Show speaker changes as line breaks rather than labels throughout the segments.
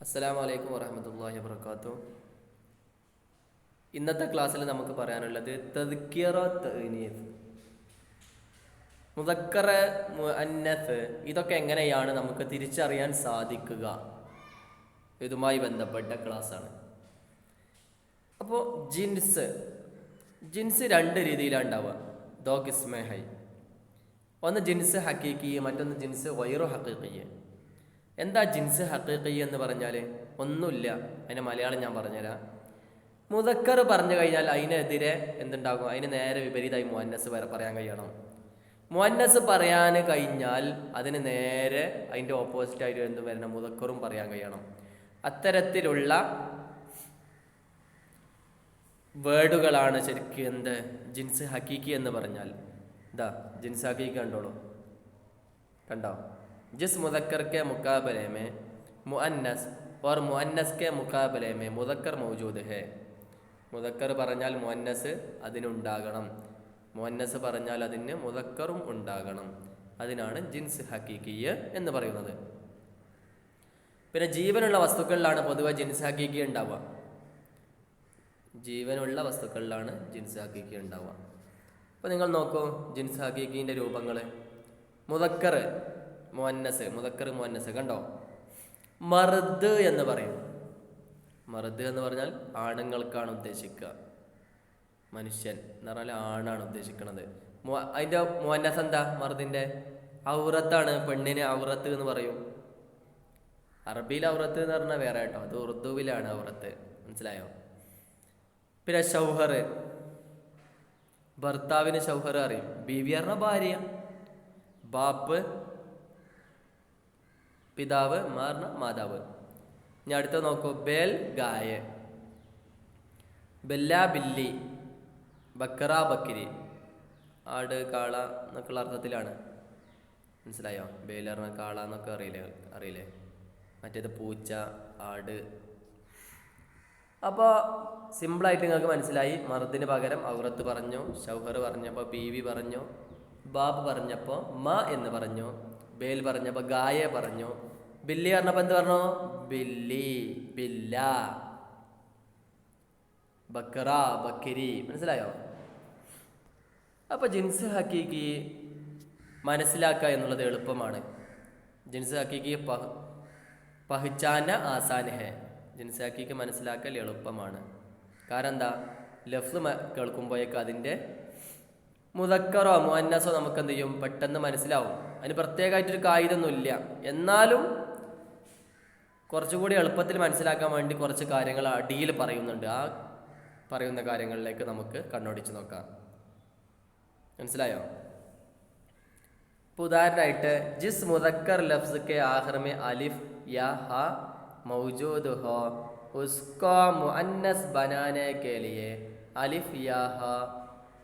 അസ്സലാമു അലൈക്കും വറഹ്മത്തുള്ളാഹി വബറകാതുഹു. ഇന്നത്തെ ക്ലാസ്സിൽ നമുക്ക് പറയാനുള്ളത് തദ്കിറ തഅനീസ്, മുദക്കർ മുഅന്നസ്, ഇതൊക്കെ എങ്ങനെയാണ് നമുക്ക് തിരിച്ചറിയാൻ സാധിക്കുക, ഇതുമായി ബന്ധപ്പെട്ട ക്ലാസ്സാണ്. അപ്പോൾ ജിൻസ് ജിൻസ് രണ്ട് രീതിയിലാണ് ഉണ്ടാവുക. ദോ കിസ്മേ ഹൈ. ഒന്ന് ജിൻസ് ഹക്കീക്കി, മറ്റൊന്ന് ജിൻസ് ഗൈറു ഹക്കീക്കി. എന്താ ജിൻസ് ഹക്കീക്കി എന്ന് പറഞ്ഞാൽ? ഒന്നുമില്ല, അതിൻ്റെ മലയാളം ഞാൻ പറഞ്ഞുതരാം. മുദക്കർ പറഞ്ഞു കഴിഞ്ഞാൽ അതിനെതിരെ എന്തുണ്ടാകും? അതിന് നേരെ വിപരീതമായി മുഅന്നസ് പറയാൻ കഴിയണം. മുഅന്നസ് പറയാൻ കഴിഞ്ഞാൽ അതിന് നേരെ അതിൻ്റെ ഓപ്പോസിറ്റായിട്ട് എന്ത് വരണം? മുദക്കറും പറയാൻ കഴിയണം. അത്തരത്തിലുള്ള വേർഡുകളാണ് ശരിക്കും എന്ത് ജിൻസ് ഹക്കീക്കി എന്ന് പറഞ്ഞാൽ. ഇതാ ജിൻസ് ഹക്കീക്കി കണ്ടോളൂ, കണ്ടോ? जिस मुदक्कर के मुकाबले में मुअन्नस और मुअन्नस के मुकाबले में मुदक्कर मौजूद है. മുദക്കർ പറഞ്ഞാൽ മുഅന്നസ് അതിനുണ്ടാകണം, മുഅന്നസ് പറഞ്ഞാൽ അതിന് മുദക്കറും ഉണ്ടാകണം. അതിനാണ് ജിൻസ് ഹക്കീക്കിയ് എന്ന് പറയുന്നത്. പിന്നെ ജീവനുള്ള വസ്തുക്കളിലാണ് പൊതുവെ ജിൻസ് ഹക്കീക്കി ഉണ്ടാവുക. ജീവനുള്ള വസ്തുക്കളിലാണ് ജിൻസ് ഹക്കീക്കി ഉണ്ടാവുക. അപ്പോൾ നിങ്ങൾ നോക്കൂ ജിൻസ് ഹക്കീക്കിൻ്റെ രൂപങ്ങൾ. മുദക്കർ മുഅന്നസ്, മുദക്കർ മുഅന്നസ് കണ്ടോ? മർദ് എന്ന് പറയും. മർദ് എന്ന് പറഞ്ഞാൽ ആണുങ്ങൾക്കാണ് ഉദ്ദേശിക്കുക, മനുഷ്യൻ എന്ന് പറഞ്ഞാൽ ആണാണ് ഉദ്ദേശിക്കുന്നത്. അതിൻ്റെ മുഅന്നസ് എന്താ? മർദിൻ്റെ ഔറത്താണ്, പെണ്ണിന് ഔറത്ത് എന്ന് പറയും. അറബിയിൽ ഔറത്ത് എന്ന് പറഞ്ഞാൽ വേറെ കേട്ടോ, അത് ഉറുദുവിലാണ് ഔറത്ത്, മനസ്സിലായോ? പിന്നെ ഷൗഹർ, ഭർത്താവിന് ഷൗഹർ അറിയും. ബീവി പറഞ്ഞ ഭാര്യ, ബാപ്പ് പിതാവ്, മാർന്ന മാതാവ്. ഇനി അടുത്ത നോക്കൂ, ബേൽ ഗായ, ബെല്ല ബില്ലി, ബക്കറ ബക്കിരി, ആട് കാള എന്നൊക്കെയുള്ള അർത്ഥത്തിലാണ്, മനസ്സിലായോ? ബേൽ പറഞ്ഞ കാള എന്നൊക്കെ അറിയില്ലേ? മറ്റേത് പൂച്ച, ആട്. അപ്പോൾ സിമ്പിളായിട്ട് നിങ്ങൾക്ക് മനസ്സിലായി. മർദിന് പകരം ഔറത്ത് പറഞ്ഞു, ഷൗഹർ പറഞ്ഞപ്പോൾ ബീവി പറഞ്ഞു, ബാബ് പറഞ്ഞപ്പോൾ മ എന്ന് പറഞ്ഞു, ബേൽ പറഞ്ഞപ്പോൾ ഗായ പറഞ്ഞു, ബില്ലി പറഞ്ഞപ്പോൾ എന്ത് പറഞ്ഞു? ബില്ലി, ബില്ല, ബക്കറ ബക്കിരി. മനസ്സിലായോ? അപ്പോൾ ജിൻസ് ഹക്കീക്കി മനസ്സിലാക്കുക എന്നുള്ളത് എളുപ്പമാണ്. ജിൻസ് ഹക്കീക്കി പഹ്ചാന ആസാൻ ഹെ. ജിൻസ് ഹക്കീക്കി മനസ്സിലാക്കൽ എളുപ്പമാണ്. കാരണം എന്താ? ലഫ്സ് കേൾക്കുമ്പോഴേക്ക് അതിൻ്റെ മുദക്കറോ മുഅന്നസോ നമുക്ക് എന്ത് ചെയ്യും? പെട്ടെന്ന് മനസ്സിലാവും. അതിന് പ്രത്യേകമായിട്ടൊരു കായികമൊന്നുമില്ല. എന്നാലും കുറച്ചുകൂടി എളുപ്പത്തിൽ മനസ്സിലാക്കാൻ വേണ്ടി കുറച്ച് കാര്യങ്ങൾ അടിയിൽ പറയുന്നുണ്ട്. ആ പറയുന്ന കാര്യങ്ങളിലേക്ക് നമുക്ക് കണ്ണോടിച്ച് നോക്കാം. മനസ്സിലായോ? ഇപ്പോൾ ഉദാഹരണമായിട്ട് ജിസ് മുദക്കർ ലഫ്സ് കെ ആഖിർ में അലിഫ് या हा मौजूद हो उसको मुअन्नस बनाने के लिए अलिफ या हा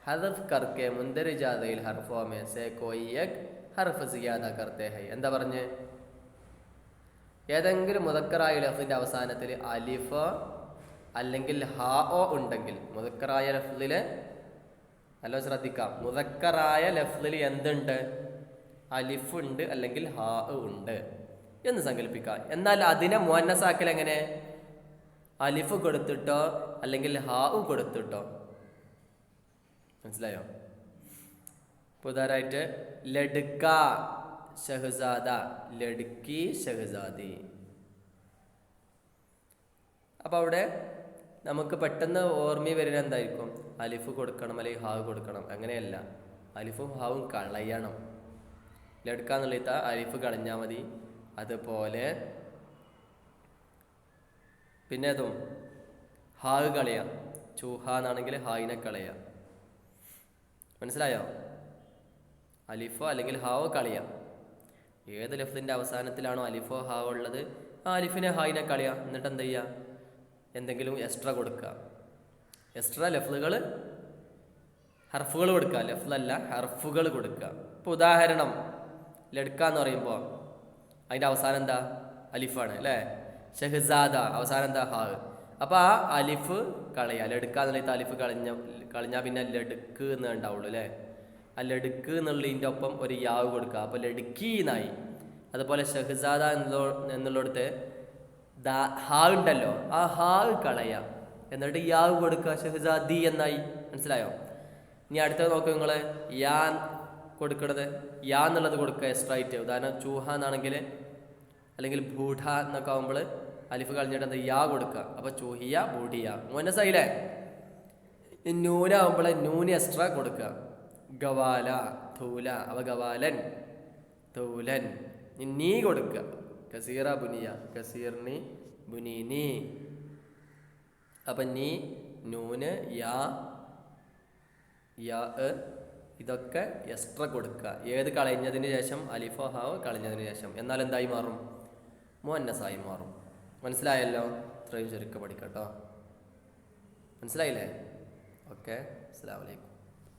हज़फ करके मुंदरजा ज़ैल हर्फों में से कोई एक हर्फ ज़ियादा करते हैं. എന്താ പറഞ്ഞ്? ഏതെങ്കിലും മുദക്കറായ ലഫ്ലിൻ്റെ അവസാനത്തിൽ അലിഫോ അല്ലെങ്കിൽ ഹാ ഓ ഉണ്ടെങ്കിൽ, മുദക്കറായ ലഫ്ലിൽ നല്ല ശ്രദ്ധിക്കാം, മുദക്കറായ ലഫ്ലിൽ എന്തുണ്ട്? അലിഫ് ഉണ്ട് അല്ലെങ്കിൽ ഹാ ഉണ്ട് എന്ന് സങ്കല്പിക്കാം. എന്നാൽ അതിനെ മുഅന്നസാക്കൽ എങ്ങനെ? അലിഫ് കൊടുത്തിട്ടോ അല്ലെങ്കിൽ ഹാ കൊടുത്തിട്ടോ. മനസ്സിലായോ? ഉദാഹരണമായിട്ട് ലഡ്ക ഷഹ്സാദ, ലഡ്കി ഷഹ്സാദി. അപ്പോൾ അവിടെ നമുക്ക് പെട്ടെന്ന് ഓർമ്മ വരുന്നത് എന്തായിരിക്കും? അലിഫ് കൊടുക്കണം അല്ലെങ്കിൽ ഹാവ് കൊടുക്കണം. അങ്ങനെയല്ല, അലിഫും ഹാവും കളയണം. ലഡ്ക എന്നുള്ള അലിഫ് കളഞ്ഞാൽ മതി. അതുപോലെ പിന്നെ അതും ഹാവ് കളയാം. ചൂഹ എന്നാണെങ്കിൽ ഹായിനെ കളയാം. മനസ്സിലായോ? അലിഫോ അല്ലെങ്കിൽ ഹാവോ കളയാം. ഏത് ലഫ്ലിൻ്റെ അവസാനത്തിലാണോ അലിഫോ ഹാവോ ഉള്ളത്, ആ അലിഫിനെ ഹായിനെ കളയാം. എന്നിട്ട് എന്ത് ചെയ്യുക? എന്തെങ്കിലും എക്സ്ട്രാ കൊടുക്കുക. എക്സ്ട്രാ ലഫ്ലുകൾ, ഹർഫുകൾ കൊടുക്കുക. ലഫ്ലല്ല, ഹർഫുകൾ കൊടുക്കുക. ഇപ്പോൾ ഉദാഹരണം ലഡ്ക എന്ന് പറയുമ്പോൾ അതിൻ്റെ അവസാനം എന്താ? അലിഫാണ് അല്ലേ? ഷഹ്സാദ അവസാനം എന്താ? ഹാവ്. അപ്പോൾ ആ അലിഫ് കളയുക. ലഡ്ക എന്നുള്ള അലിഫ് കളഞ്ഞാൽ പിന്നെ ലഡ്ക്ക് എന്ന് ഉണ്ടാവുള്ളൂ അല്ലേ? ആ ലഡ്ക്ക് എന്നുള്ളതിൻ്റെ ഒപ്പം ഒരു യാവ് കൊടുക്കുക. അപ്പോൾ ലഡ്ക്കി എന്നായി. അതുപോലെ ഷഹ്സാദ എന്നുള്ളിടത്ത് ഹാ ഉണ്ടല്ലോ, ആ ഹാ കളയാം, എന്നിട്ട് യാവ് കൊടുക്കുക. ഷഹ്സാദി എന്നായി. മനസ്സിലായോ? ഇനി അടുത്തത് നോക്കുക നിങ്ങൾ. യാ കൊടുക്കണത്, യാ എന്നുള്ളത് കൊടുക്കുക എക്സ്ട്രാ ആയിട്ട്. ഉദാഹരണം ചൂഹ എന്നാണെങ്കിൽ, അല്ലെങ്കിൽ ബൂഢ എന്നൊക്കെ ആകുമ്പോൾ അലിഫ് കളഞ്ഞിട്ട് എന്താ യാ കൊടുക്കുക. അപ്പോൾ ചൂഹിയ ബൂഢിയ. മനസ്സായില്ലേ? നൂനാകുമ്പോൾ നൂന് എക്സ്ട്രാ കൊടുക്കുക. ഗവാല ധൂല, അവ ഗവാലൻ ധൂലൻ. നീ കൊടുക്കുക. കസീറ ബുനിയ കസീർനി ബുനീനി. അപ്പം നീ, നൂന്, യാ, ഇതൊക്കെ എക്സ്ട്രാ കൊടുക്കുക. ഏത് കളഞ്ഞതിന് ശേഷം? അലിഫോ ഹാവ് കളഞ്ഞതിന് ശേഷം. എന്നാൽ എന്തായി മാറും? മുഅന്നസായി മാറും. മനസ്സിലായല്ലോ? ഇത്രയും ചുരുക്കം പഠിക്കട്ടോ. മനസ്സിലായില്ലേ? ഓക്കെ, അസ്സലാമു അലൈക്കും.